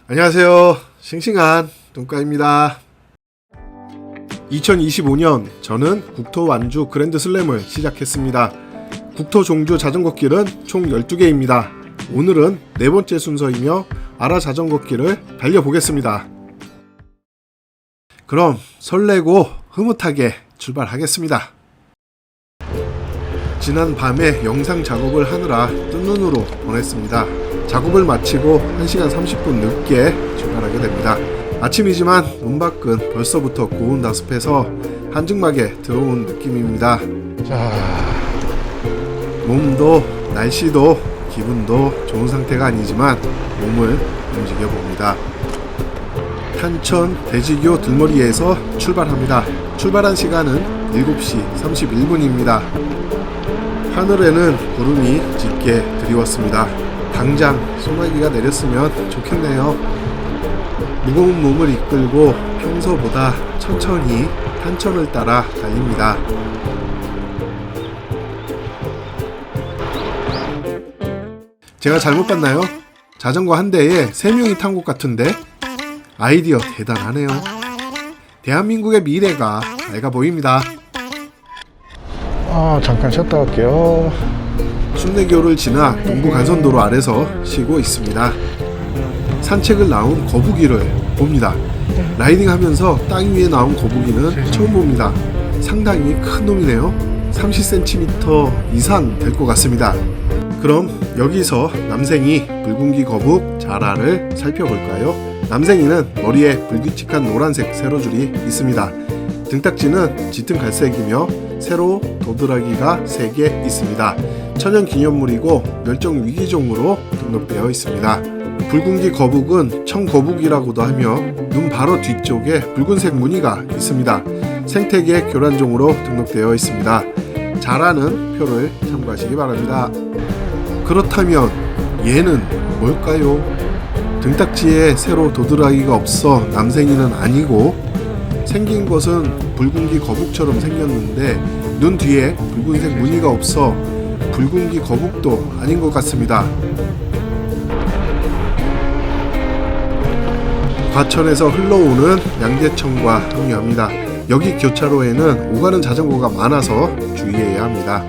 안녕하세요. 싱싱한 똥까입니다. 2025년 저는 국토 완주 그랜드 슬램을 시작했습니다. 국토 종주 자전거길은 총 12개입니다. 오늘은 네 번째 순서이며 아라 자전거길을 달려보겠습니다. 그럼 설레고 흐뭇하게 출발하겠습니다. 지난 밤에 영상 작업을 하느라 뜬 눈으로 보냈습니다. 작업을 마치고 1시간 30분 늦게 출발하게 됩니다. 아침이지만 문 밖은 벌써부터 고온다습해서 한증막에 들어온 느낌입니다. 자, 몸도 날씨도 기분도 좋은 상태가 아니지만 몸을 움직여 봅니다. 탄천 대지교 들머리에서 출발합니다. 출발한 시간은 7시 31분입니다. 하늘에는 구름이 짙게 드리웠습니다. 당장 소나기가 내렸으면 좋겠네요. 무거운 몸을 이끌고 평소보다 천천히 탄천을 따라 달립니다. 제가 잘못 봤나요? 자전거 한 대에 3명이 탄 것 같은데? 아이디어 대단하네요. 대한민국의 미래가 밝아 보입니다. 잠깐 쉬었다 갈게요. 순례교를 지나 동부간선도로 아래서 쉬고 있습니다. 산책을 나온 거북이를 봅니다. 라이딩하면서 땅 위에 나온 거북이는 처음 봅니다. 상당히 큰 놈이네요. 30cm 이상 될 것 같습니다. 그럼 여기서 남생이 붉은기 거북 자라를 살펴볼까요? 남생이는 머리에 불규칙한 노란색 세로줄이 있습니다. 등딱지는 짙은 갈색이며 세로 도드라기가 3개 있습니다. 천연기념물이고 멸종위기종으로 등록되어 있습니다. 붉은기 거북은 청거북이라고도 하며 눈 바로 뒤쪽에 붉은색 무늬가 있습니다. 생태계 교란종으로 등록되어 있습니다. 자라는 표를 참고하시기 바랍니다. 그렇다면 얘는 뭘까요? 등딱지에 세로 도드라기가 없어 남생이는 아니고 생긴 것은 붉은기 거북처럼 생겼는데 눈 뒤에 붉은색 무늬가 없어 붉은기 거북도 아닌 것 같습니다. 과천에서 흘러오는 양재천과 합류합니다. 여기 교차로에는 오가는 자전거가 많아서 주의해야 합니다.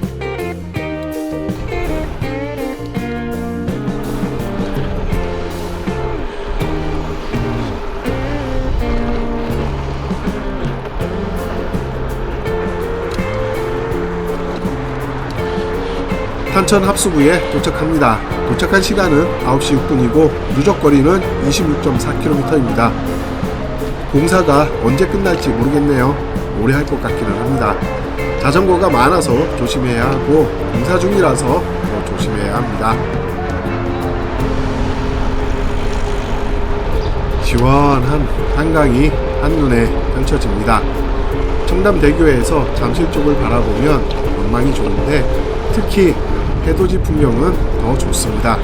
탄천 합수부에 도착합니다. 도착한 시간은 9시 6분이고 누적거리는 26.4km입니다. 공사가 언제 끝날지 모르겠네요. 오래 할 것 같기는 합니다. 자전거가 많아서 조심해야 하고 공사 중이라서 더 조심해야 합니다. 시원한 한강이 한눈에 펼쳐집니다. 청담대교에서 잠실 쪽을 바라보면 전망이 좋은데 특히 해돋이 풍경은 더 좋습니다.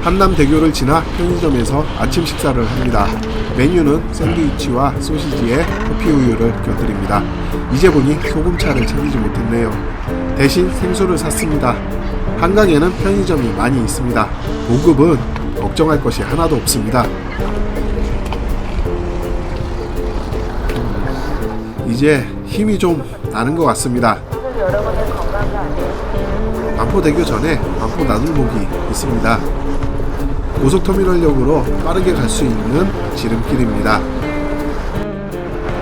한남대교를 지나 편의점에서 아침 식사를 합니다. 메뉴는 샌드위치와 소시지에 커피 우유를 곁들입니다. 이제 보니 소금차를 챙기지 못했네요. 대신 생수를 샀습니다. 한강에는 편의점이 많이 있습니다. 보급은 걱정할 것이 하나도 없습니다. 이제 힘이 좀 나는 것 같습니다. 반포대교 전에 반포 나들목이 있습니다. 고속터미널역으로 빠르게 갈 수 있는 지름길입니다.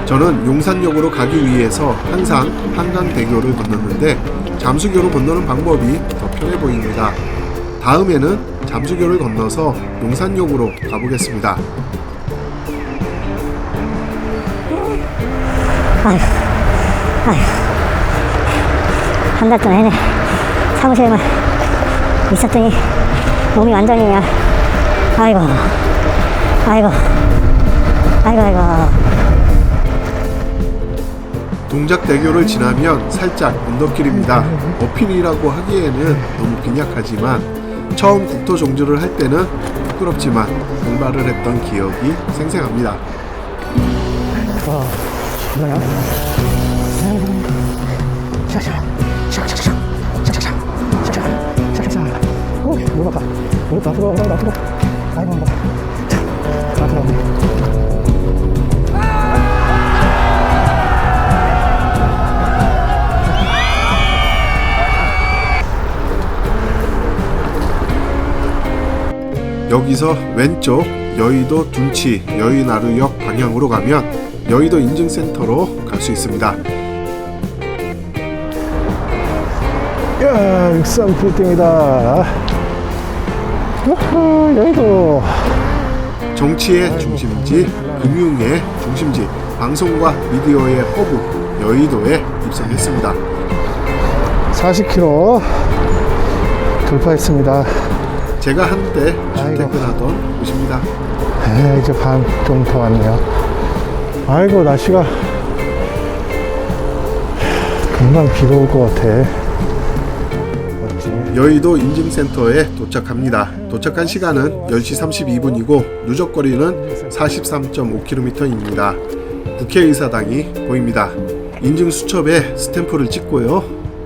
저는 용산역으로 가기 위해서 항상 한강대교를 건넜는데 잠수교로 건너는 방법이 더 편해 보입니다. 다음에는 잠수교를 건너서 용산역으로 가보겠습니다. 한 달 동안 내내 사무실에만 있었더니 몸이 완전히 그냥 아이고. 동작대교를 지나면 살짝 언덕길입니다. 어필이라고 하기에는 너무 빈약하지만 처음 국토 종주를 할 때는 부끄럽지만 등반을 했던 기억이 생생합니다. 뭐야? 오, 무릎 아파. 무릎 아프고, 엉덩이 아프고. 아이고, 엉덩이. 자, 앞으로 엉덩이. 여기서 왼쪽 여의도 둔치 여의나루역 방향으로 가면 여의도 인증센터로 갈 수 있습니다. 야, 육삼 빌딩이다. 우후, 여의도. 정치의 중심지, 금융의 중심지, 방송과 미디어의 허브 여의도에 입성했습니다. 40km 돌파했습니다. 제가 한때 아이고. 출퇴근하던 곳입니다. 이제 밤 좀 더 왔네요. 아이고, 날씨가 금방 비가 올 것 같아. 맞지? 여의도 인증센터에 도착합니다. 도착한 시간은 10시 32분이고 누적거리는 43.5km입니다. 국회의사당이 보입니다. 인증 수첩에 스탬프를 찍고요.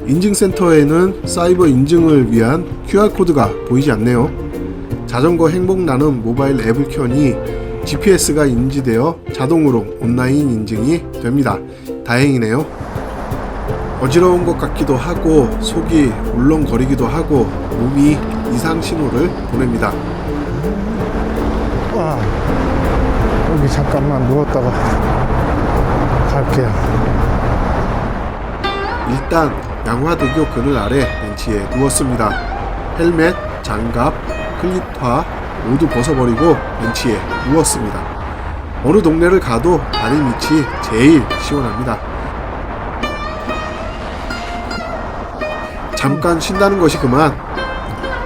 인증센터에는 사이버 인증을 위한 QR코드가 보이지 않네요. 자전거 행복 나눔 모바일 앱을 켜니 GPS가 인지되어 자동으로 온라인 인증이 됩니다. 다행이네요. 어지러운 것 같기도 하고 속이 울렁거리기도 하고 몸이 이상 신호를 보냅니다. 와, 여기 잠깐만 누웠다가 갈게요. 일단 양화대교 그늘 아래 벤치에 누웠습니다. 헬멧, 장갑, 클립화 모두 벗어버리고 벤치에 누웠습니다. 어느 동네를 가도 다리 밑이 제일 시원합니다. 잠깐 쉰다는 것이 그만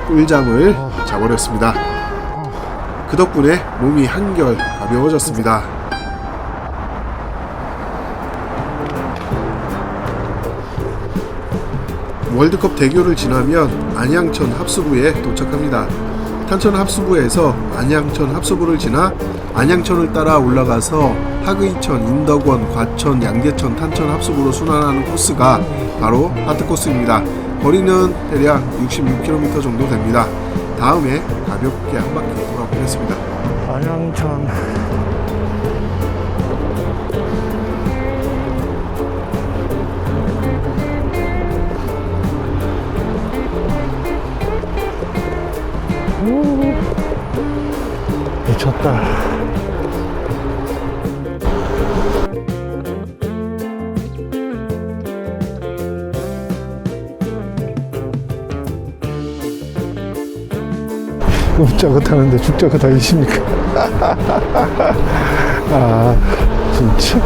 꿀잠을 자버렸습니다. 그 덕분에 몸이 한결 가벼워졌습니다. 월드컵 대교를 지나면 안양천 합수부에 도착합니다. 탄천 합수부에서 안양천 합수부를 지나 안양천을 따라 올라가서 하그이천, 인덕원, 과천, 양재천, 탄천 합수부로 순환하는 코스가 바로 하트코스입니다. 거리는 대략 66km 정도 됩니다. 다음에 가볍게 한 바퀴 돌아보겠습니다. 안양천. 미쳤다. 꿈쩍을 타는데 죽적을 달리십니까? 아, 진짜?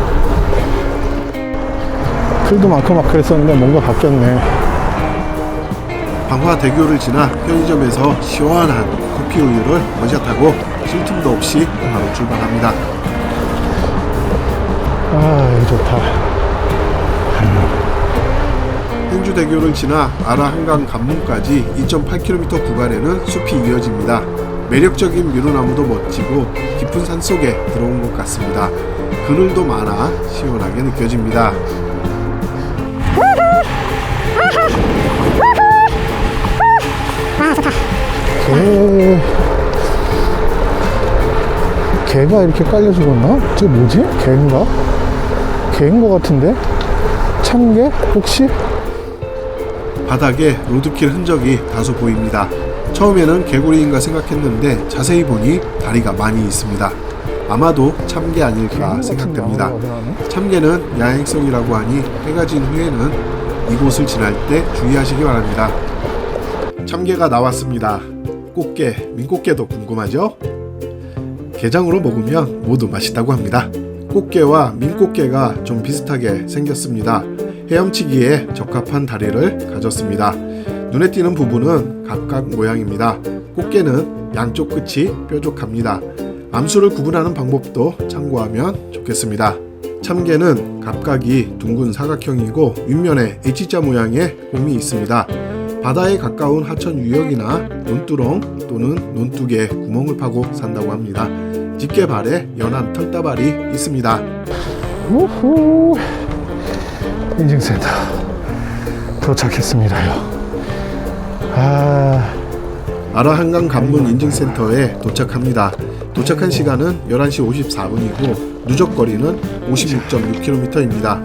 풀도 많고 막 그랬었는데 뭔가 바뀌었네. 방화대교를 지나 편의점에서 시원한 커피 우유를 원샷하고 쉴 틈도 없이 바로 출발합니다. 아, 이거 좋다. 행주대교를 지나 아라한강 관문까지 2.8km 구간에는 숲이 이어집니다. 매력적인 미루나무도 멋지고 깊은 산속에 들어온 것 같습니다. 그늘도 많아 시원하게 느껴집니다. 개가 이렇게 깔려 죽었나? 저게 뭐지? 개인가? 개인 것 같은데? 참개? 혹시? 바닥에 로드킬 흔적이 다소 보입니다. 처음에는 개구리인가 생각했는데 자세히 보니 다리가 많이 있습니다. 아마도 참개 아닐까 생각됩니다. 참개는 야행성이라고 하니 해가 진 후에는 이곳을 지날 때 주의하시기 바랍니다. 참개가 나왔습니다. 꽃게, 민꽃게도 궁금하죠? 게장으로 먹으면 모두 맛있다고 합니다. 꽃게와 민꽃게가 좀 비슷하게 생겼습니다. 헤엄치기에 적합한 다리를 가졌습니다. 눈에 띄는 부분은 각각 모양입니다. 꽃게는 양쪽 끝이 뾰족합니다. 암수를 구분하는 방법도 참고하면 좋겠습니다. 참게는 갑각이 둥근 사각형이고 윗면에 H자 모양의 홈이 있습니다. 바다에 가까운 하천 유역이나 논두렁 또는 논둑에 구멍을 파고 산다고 합니다. 집게발에 연한 털다발이 있습니다. 우후. 인증센터. 도착했습니다. 아, 아라 한강 관문 인증센터에 도착합니다. 도착한 시간은 11시 54분이고 누적 거리는 56.6km입니다.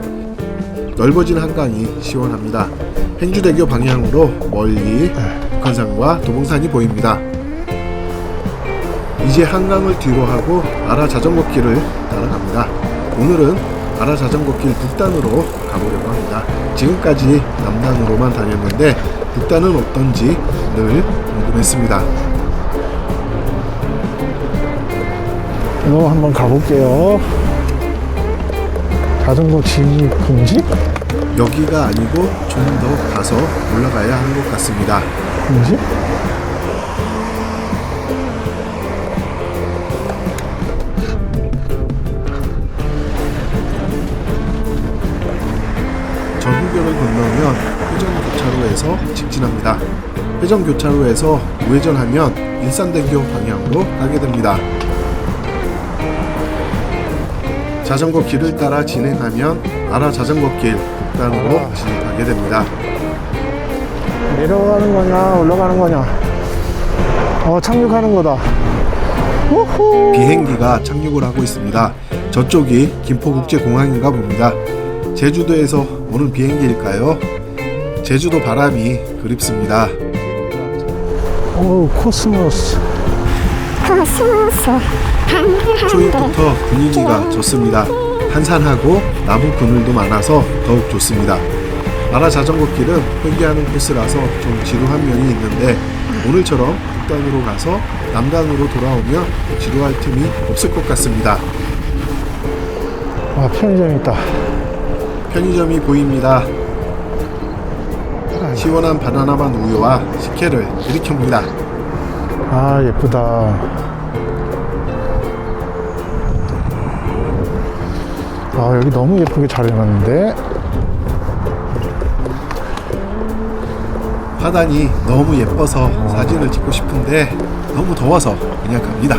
넓어진 한강이 시원합니다. 행주대교 방향으로 멀리 북한산과 도봉산이 보입니다. 이제 한강을 뒤로 하고 아라 자전거길을 따라갑니다. 오늘은 아라 자전거길 북단으로 가보려고 합니다. 지금까지 남단으로만 다녔는데 북단은 어떤지 늘 궁금했습니다. 이거 한번 가볼게요. 자전거 진입 금지? 여기가 아니고 좀 더 가서 올라가야 하는 것 같습니다. 금지? 전후교를 건너면 회전교차로에서 직진합니다. 회전교차로에서 우회전하면 일산대교 방향으로 가게 됩니다. 자전거 길을 따라 진행하면 아라 자전거길 북단으로 진입하게 됩니다. 내려가는 거냐, 올라가는 거냐? 착륙하는 거다. 우후! 비행기가 착륙을 하고 있습니다. 저쪽이 김포국제공항인가 봅니다. 제주도에서 오는 비행기일까요? 제주도 바람이 그립습니다. 오, 코스모스. 초입부터 분위기가 좋습니다. 한산하고 나무 그늘도 많아서 더욱 좋습니다. 아라 자전거길은 회귀하는 코스라서 좀 지루한 면이 있는데 오늘처럼 북단으로 가서 남단으로 돌아오면 지루할 틈이 없을 것 같습니다. 아, 편의점 있다. 편의점이 보입니다. 시원한 바나나맛 우유와 식혜를 들이켭니다. 아, 예쁘다. 아, 여기 너무 예쁘게 잘 해놨는데. 화단이 너무 예뻐서 사진을 찍고 싶은데 너무 더워서 그냥 갑니다.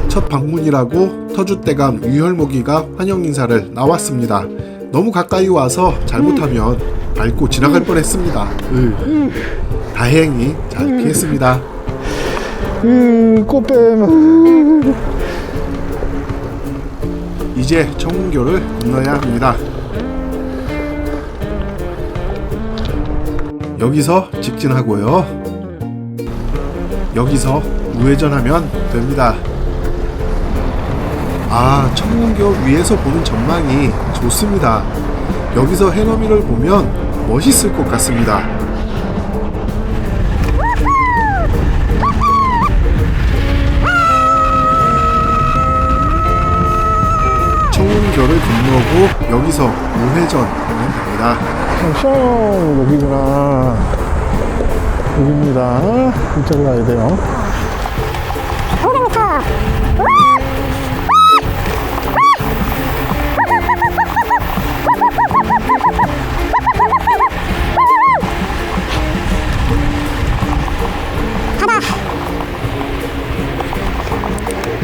첫 방문이라고 터줏대감 유혈모기가 환영 인사를 나왔습니다. 너무 가까이 와서 잘못하면 밟고 지나갈 뻔했습니다. 다행히 잘 피했습니다. 꽃뱀. 이제 청운교를 건너야 합니다. 여기서 직진하고요. 여기서 우회전하면 됩니다. 아, 청운교 위에서 보는 전망이 좋습니다. 여기서 해넘이를 보면 멋있을 것 같습니다. 청운교를 건너고 여기서 우회전하면 됩니다. 숑, 여기구나. 여기입니다. 이쪽으로 가야 돼요. 500m.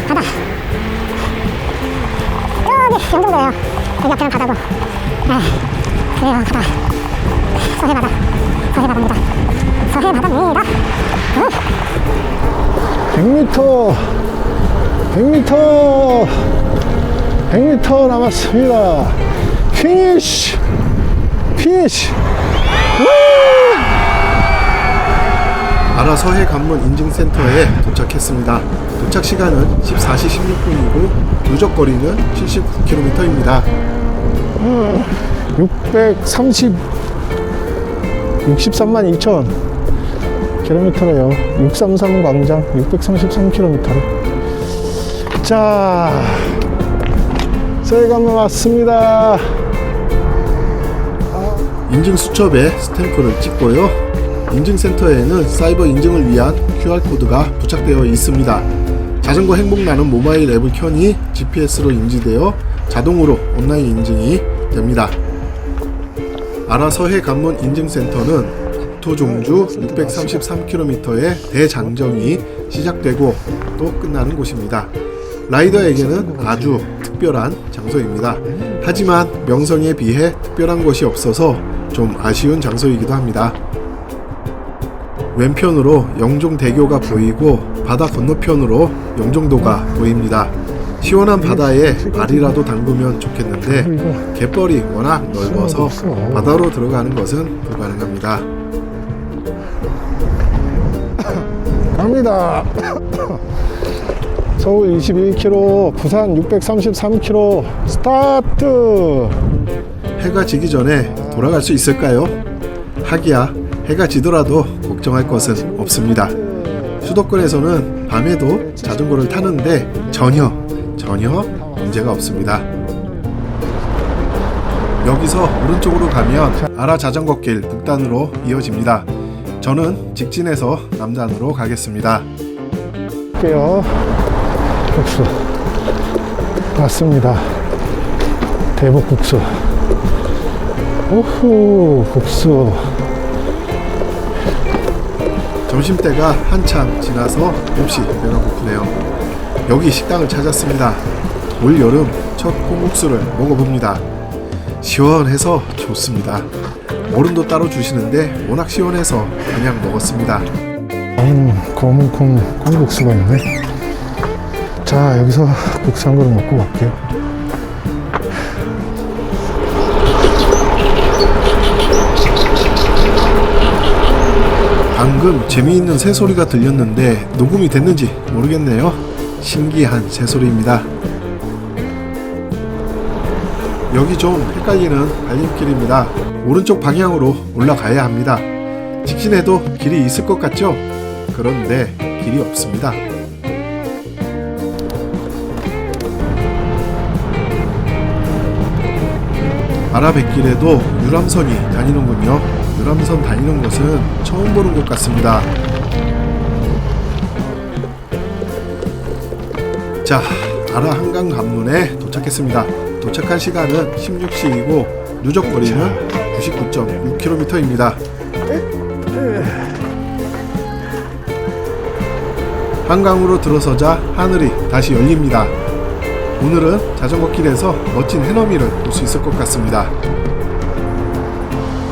바다. 저기 영종도예요. 여기 앞에는 바다고. 네, 그래요, 바다. 서해바다. 서해바다입니다. 서해바다입니다. 100m. 100m. 100m 남았습니다. 피니쉬. 피니쉬. 아라 서해 관문 인증센터에 도착했습니다. 도착 시간은 14시 16분이고 누적 거리는 79km입니다. 63만 2천 킬로미터래요. 633 광장 633km로. 자, 서해관문 왔습니다. 인증 수첩에 스탬프를 찍고요. 인증센터에는 사이버 인증을 위한 QR코드가 부착되어 있습니다. 자전거 행복나눔 모바일 앱을 켜니 GPS로 인지되어 자동으로 온라인 인증이 됩니다. 아라 서해 관문 인증센터는 국토종주 633km의 대장정이 시작되고 또 끝나는 곳입니다. 라이더에게는 아주 특별한 장소입니다. 하지만 명성에 비해 특별한 곳이 없어서 좀 아쉬운 장소이기도 합니다. 왼편으로 영종대교가 보이고 바다 건너편으로 영종도가 보입니다. 시원한 바다에 발이라도 담그면 좋겠는데 갯벌이 워낙 넓어서 바다로 들어가는 것은 불가능합니다. 갑니다. 서울 21km, 부산 633km 스타트. 해가 지기 전에 돌아갈 수 있을까요? 하기야 해가 지더라도 걱정할 것은 없습니다. 수도권에서는 밤에도 자전거를 타는데 전혀 문제가 없습니다. 여기서 오른쪽으로 가면 아라 자전거길 북단으로 이어집니다. 저는 직진해서 남단으로 가겠습니다. 할게요. 국수 맞습니다. 대북 국수. 오후 국수. 점심때가 한참 지나서 몹시 배가 고프네요. 여기 식당을 찾았습니다. 올 여름 첫 콩국수를 먹어봅니다. 시원해서 좋습니다. 얼음도 따로 주시는데 워낙 시원해서 그냥 먹었습니다. 검은 콩국수가 있네. 자, 여기서 국수 한 그릇 먹고 갈게요. 방금 재미있는 새소리가 들렸는데 녹음이 됐는지 모르겠네요. 신기한 새소리입니다. 여기 좀 헷갈리는 갈림길입니다. 오른쪽 방향으로 올라가야 합니다. 직진해도 길이 있을 것 같죠? 그런데 길이 없습니다. 아라뱃길에도 유람선이 다니는군요. 유람선 다니는 것은 처음 보는 것 같습니다. 자, 아라 한강 관문에 도착했습니다. 도착한 시간은 16시이고 누적거리는 99.6km입니다. 한강으로 들어서자 하늘이 다시 열립니다. 오늘은 자전거길에서 멋진 해넘이를 볼 수 있을 것 같습니다.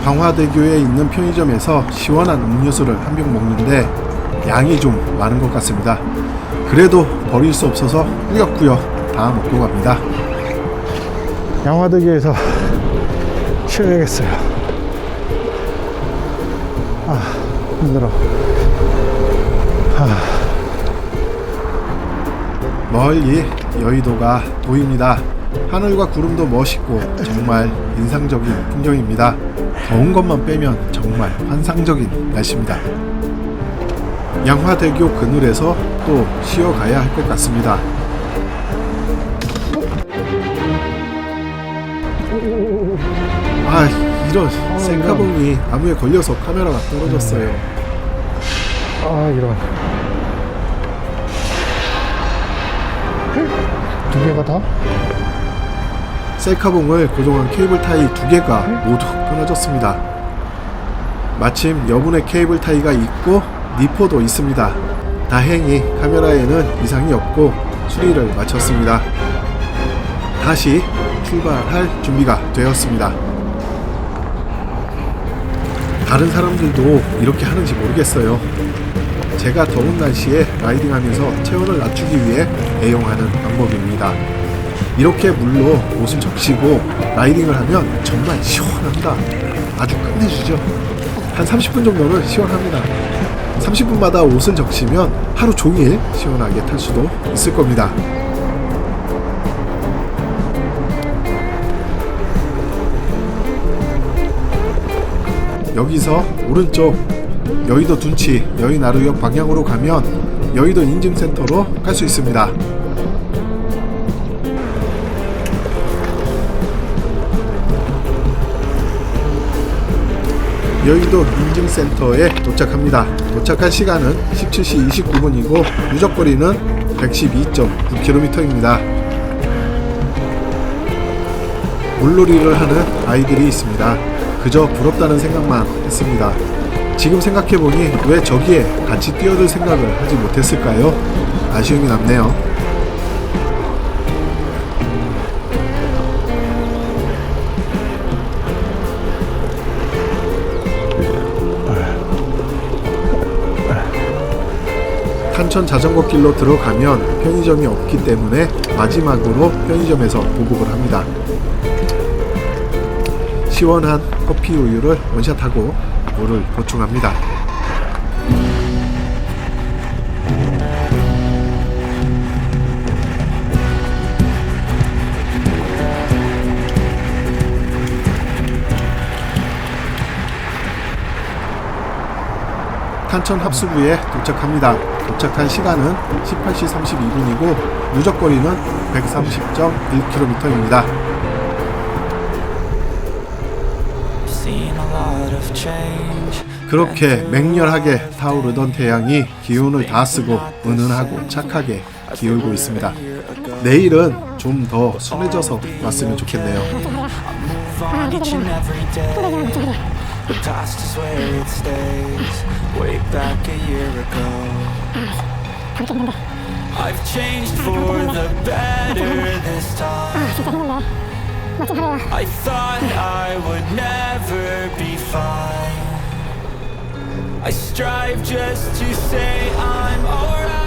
방화대교에 있는 편의점에서 시원한 음료수를 한 병 먹는데 양이 좀 많은 것 같습니다. 그래도 버릴 수 없어서 꾸역꾸역 다 먹고 갑니다. 양화대교에서 쉬어야겠어요. 힘들어. 멀리 여의도가 보입니다. 하늘과 구름도 멋있고 정말 인상적인 풍경입니다. 더운 것만 빼면 정말 환상적인 날씨입니다. 양화대교 그늘에서 또 쉬어가야 할 것 같습니다. 이런 셀카봉이 나무에 걸려서 카메라가 떨어졌어요. 이런. 두 개가 다? 셀카봉을 고정한 케이블 타이 두 개가 모두 끊어졌습니다. 마침 여분의 케이블 타이가 있고 니포도 있습니다. 다행히 카메라에는 이상이 없고 수리를 마쳤습니다. 다시 출발할 준비가 되었습니다. 다른 사람들도 이렇게 하는지 모르겠어요. 제가 더운 날씨에 라이딩하면서 체온을 낮추기 위해 애용하는 방법입니다. 이렇게 물로 옷을 적시고 라이딩을 하면 정말 시원합니다. 아주 끝내주죠. 한 30분 정도는 시원합니다. 30분마다 옷을 적시면 하루 종일 시원하게 탈 수도 있을 겁니다. 여기서 오른쪽 여의도 둔치 여의나루역 방향으로 가면 여의도 인증센터로 갈 수 있습니다. 여의도 인증센터에 도착합니다. 도착한 시간은 17시 29분이고 누적거리는 112.9km입니다. 물놀이를 하는 아이들이 있습니다. 그저 부럽다는 생각만 했습니다. 지금 생각해보니 왜 저기에 같이 뛰어들 생각을 하지 못했을까요? 아쉬움이 남네요. 탄천 자전거길로 들어가면 편의점이 없기 때문에 마지막으로 편의점에서 보급을 합니다. 시원한 커피 우유를 원샷하고 물을 보충합니다. 탄천 합수부에 도착합니다. 도착한 시간은 18시 32분이고 누적거리는 130.1km입니다. 그렇게 맹렬하게 타오르던 태양이 기운을 다 쓰고 은은하고 착하게 기울고 있습니다. 내일은 좀 더 순해져서 왔으면 좋겠네요. The past is where it stays. Way back a year ago, I've changed for the better this time. I thought I would never be fine. I strive just to say I'm alright.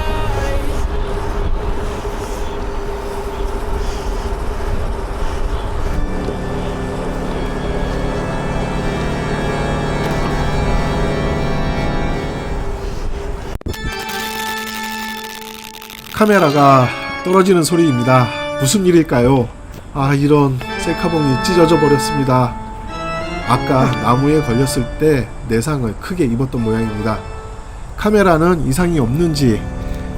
카메라가 떨어지는 소리입니다. 무슨 일일까요? 아, 이런 셀카봉이 찢어져 버렸습니다. 아까 나무에 걸렸을 때 내상을 크게 입었던 모양입니다. 카메라는 이상이 없는지,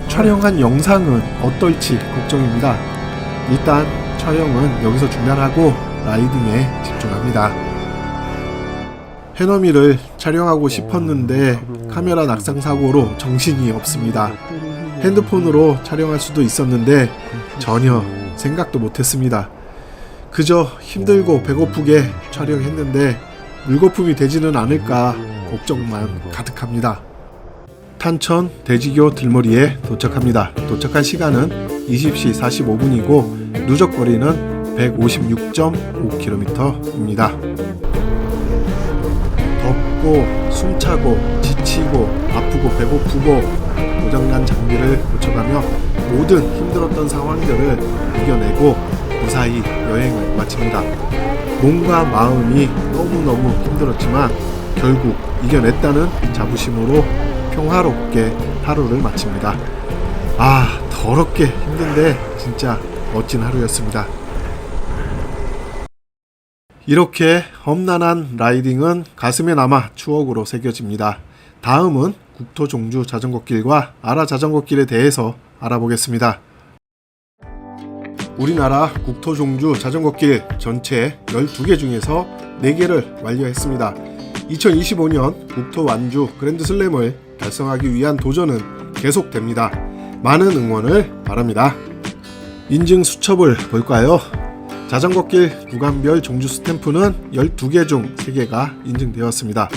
촬영한 영상은 어떨지 걱정입니다. 일단 촬영은 여기서 중단하고 라이딩에 집중합니다. 해넘이를 촬영하고 싶었는데 카메라 낙상 사고로 정신이 없습니다. 핸드폰으로 촬영할 수도 있었는데 전혀 생각도 못했습니다. 그저 힘들고 배고프게 촬영했는데 물거품이 되지는 않을까 걱정만 가득합니다. 탄천 대지교 들머리에 도착합니다. 도착한 시간은 20시 45분이고 누적거리는 156.5km입니다. 덥고 숨차고 지치고 아프고 배고프고 고장난 장비를 고쳐가며 모든 힘들었던 상황들을 이겨내고 무사히 여행을 마칩니다. 몸과 마음이 너무너무 힘들었지만 결국 이겨냈다는 자부심으로 평화롭게 하루를 마칩니다. 아, 더럽게 힘든데 진짜 멋진 하루였습니다. 이렇게 험난한 라이딩은 가슴에 남아 추억으로 새겨집니다. 다음은 국토종주 자전거길과 아라 자전거길에 대해서 알아보겠습니다. 우리나라 국토종주 자전거길 전체 12개 중에서 4개를 완료했습니다. 2025년 국토완주 그랜드슬램을 달성하기 위한 도전은 계속됩니다. 많은 응원을 바랍니다. 인증 수첩을 볼까요? 자전거길 구간별 종주 스탬프는 12개 중 3개가 인증되었습니다.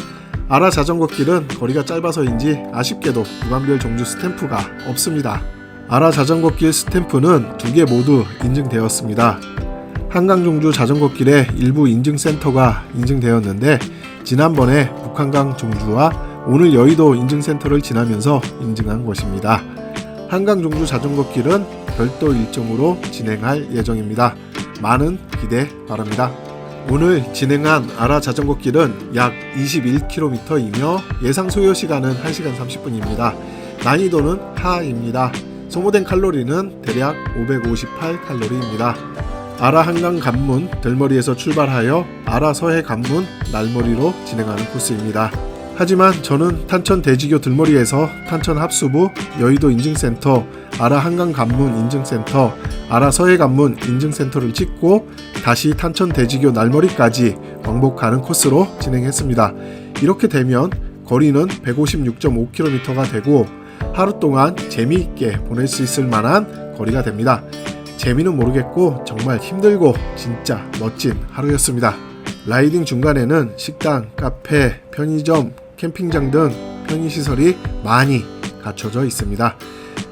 아라 자전거길은 거리가 짧아서인지 아쉽게도 구간별 종주 스탬프가 없습니다. 아라 자전거길 스탬프는 2개 모두 인증되었습니다. 한강종주 자전거길의 일부 인증센터가 인증되었는데 지난번에 북한강 종주와 오늘 여의도 인증센터를 지나면서 인증한 것입니다. 한강종주 자전거길은 별도 일정으로 진행할 예정입니다. 많은 기대 바랍니다. 오늘 진행한 아라 자전거길은 약 21km이며 예상 소요 시간은 1시간 30분입니다. 난이도는 하입니다. 소모된 칼로리는 대략 558칼로리입니다. 아라 한강 관문 들머리에서 출발하여 아라 서해 관문 날머리로 진행하는 코스입니다. 하지만 저는 탄천 대지교 들머리에서 탄천 합수부, 여의도 인증센터, 아라 한강 관문 인증센터, 아라 서해 관문 인증센터를 찍고 다시 탄천 대지교 날머리까지 왕복하는 코스로 진행했습니다. 이렇게 되면 거리는 156.5km가 되고 하루 동안 재미있게 보낼 수 있을 만한 거리가 됩니다. 재미는 모르겠고 정말 힘들고 진짜 멋진 하루였습니다. 라이딩 중간에는 식당, 카페, 편의점, 캠핑장 등 편의시설이 많이 갖춰져 있습니다.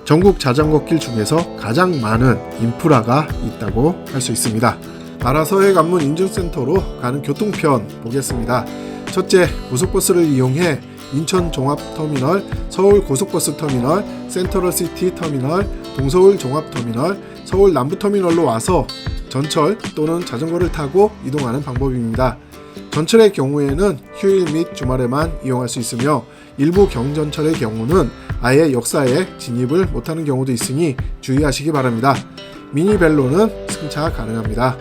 전국 자전거길 중에서 가장 많은 인프라가 있다고 할 수 있습니다. 아라 서해 관문 인증센터로 가는 교통편 보겠습니다. 첫째, 고속버스를 이용해 인천 종합터미널, 서울 고속버스터미널, 센트럴시티 터미널, 동서울 종합터미널, 서울 남부터미널로 와서 전철 또는 자전거를 타고 이동하는 방법입니다. 전철의 경우에는 휴일 및 주말에만 이용할 수 있으며 일부 경전철의 경우는 아예 역사에 진입을 못하는 경우도 있으니 주의하시기 바랍니다. 미니벨로는 승차 가능합니다.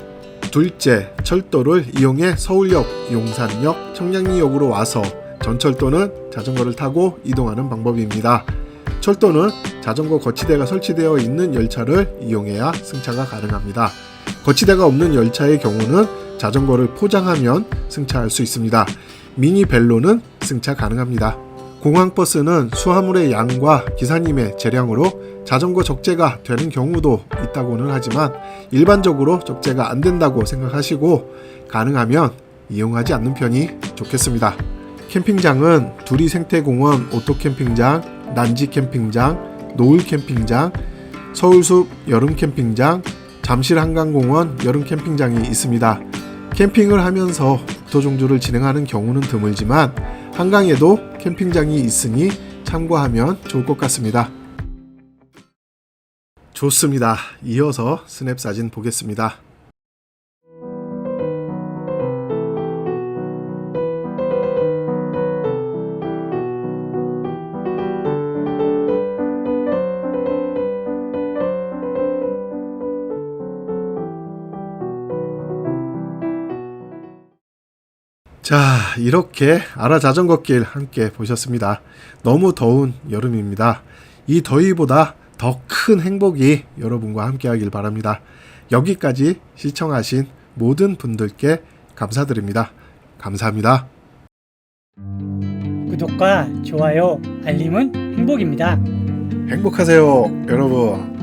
둘째, 철도를 이용해 서울역, 용산역, 청량리역으로 와서 전철 또는 자전거를 타고 이동하는 방법입니다. 철도는 자전거 거치대가 설치되어 있는 열차를 이용해야 승차가 가능합니다. 거치대가 없는 열차의 경우는 자전거를 포장하면 승차할 수 있습니다. 미니벨로는 승차 가능합니다. 공항버스는 수화물의 양과 기사님의 재량으로 자전거 적재가 되는 경우도 있다고는 하지만 일반적으로 적재가 안 된다고 생각하시고 가능하면 이용하지 않는 편이 좋겠습니다. 캠핑장은 두리생태공원 오토캠핑장, 난지캠핑장, 노을캠핑장, 서울숲 여름캠핑장, 잠실한강공원 여름캠핑장이 있습니다. 캠핑을 하면서 오토종주를 진행하는 경우는 드물지만 한강에도 캠핑장이 있으니 참고하면 좋을 것 같습니다. 좋습니다. 이어서 스냅 사진 보겠습니다. 자, 이렇게 아라자전거길 함께 보셨습니다. 너무 더운 여름입니다. 이 더위보다 더 큰 행복이 여러분과 함께 하길 바랍니다. 여기까지 시청하신 모든 분들께 감사드립니다. 감사합니다. 구독과 좋아요, 알림은 행복입니다. 행복하세요, 여러분.